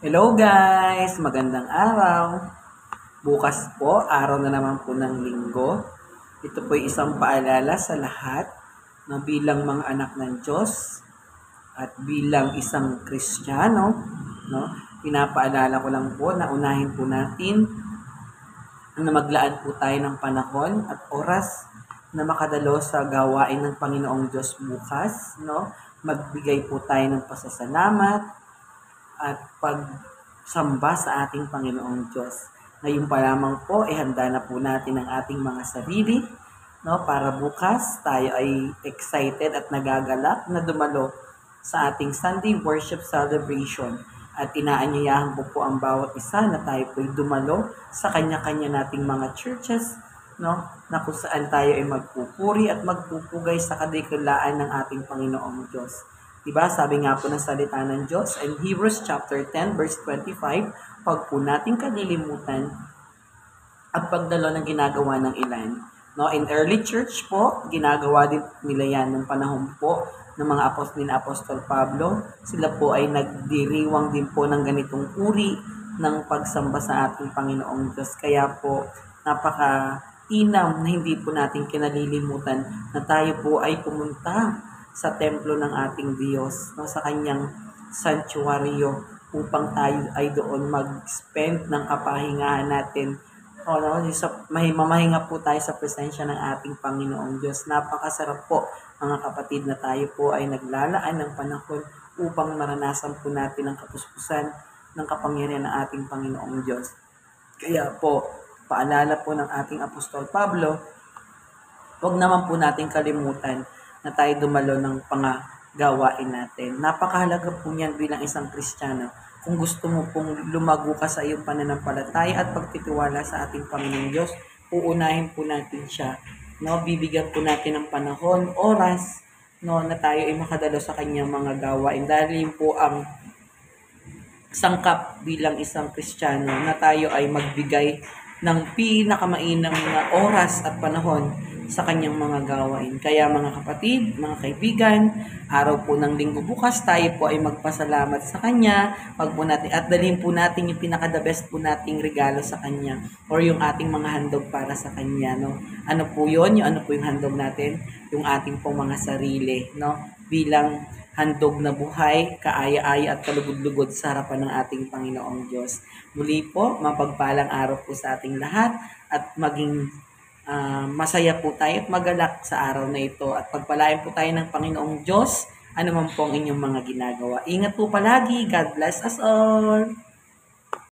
Hello guys! Magandang araw! Bukas po, araw na naman po ng linggo. Ito po ay isang paalala sa lahat na bilang mga anak ng Diyos at bilang isang Kristiyano, no, pinapaalala ko lang po na unahin po natin na maglaan po tayo ng panahon at oras na makadalo sa gawain ng Panginoong Diyos bukas, no? Magbigay po tayo ng pasasalamat at pagsamba sa ating Panginoong Diyos. Ngayon pa lamang po, handa na po natin ang ating mga sarili, no, para bukas tayo ay excited at nagagalak na dumalo sa ating Sunday Worship Celebration. At inaanyayahan po ang bawat isa na tayo po'y dumalo sa kanya-kanya nating mga churches, no, na kung saan tayo ay magpupuri at magpupugay sa kadikilaan ng ating Panginoong Diyos. Diba? Sabi nga po ng salita ng Diyos in Hebrews chapter 10 verse 25, pag po natin kalilimutan at pagdalo ng ginagawa ng ilan. No, in early church po, ginagawa din nila yan ng panahon po ng mga Apostol Pablo. Sila po ay nagdiriwang din po ng ganitong uri ng pagsamba sa ating Panginoong Diyos. Kaya po, napaka-inam na hindi po natin kinalilimutan na tayo po ay pumunta sa templo ng ating Diyos, no, sa kanyang sanctuaryo upang tayo ay doon mag-spend ng kapahingahan natin. O, no, mamahinga po tayo sa presensya ng ating Panginoong Diyos. Napakasarap po mga kapatid na tayo po ay naglalaan ng panahon upang maranasan po natin ang kapuspusan ng kapangyarihan ng ating Panginoong Diyos. Kaya po, paalala po ng ating Apostol Pablo, huwag naman po natin kalimutan na tayo dumalo ng pangagawain natin. Napakahalaga po niyan bilang isang Kristiyano. Kung gusto mo pong lumago ka sa iyong pananampalataya at pagtitiwala sa ating Panginoong Diyos, uunahin po natin siya. No, bibigyan po natin ng panahon, oras, no, na tayo ay makadalo sa kanyang mga gawain. Dahil yun po ang sangkap bilang isang Kristiyano na tayo ay magbigay ng pinakamainam na oras at panahon sa kanyang mga gawain. Kaya mga kapatid, mga kaibigan, araw po ng linggo bukas, tayo po ay magpasalamat sa kanya, at dalhin po natin yung pinaka-the best po nating regalo sa kanya or yung ating mga handog para sa kanya. No? Ano po yun? Ano po yung handog natin? Yung ating pong mga sarili. No? Bilang handog na buhay, kaaya-aya at kalugod-lugod sa harapan ng ating Panginoong Diyos. Muli po, mapagpalang araw po sa ating lahat at maging masaya po tayo at magalak sa araw na ito at pagpalain po tayo ng Panginoong Diyos anuman po ang inyong mga ginagawa. Ingat po palagi. God bless us all.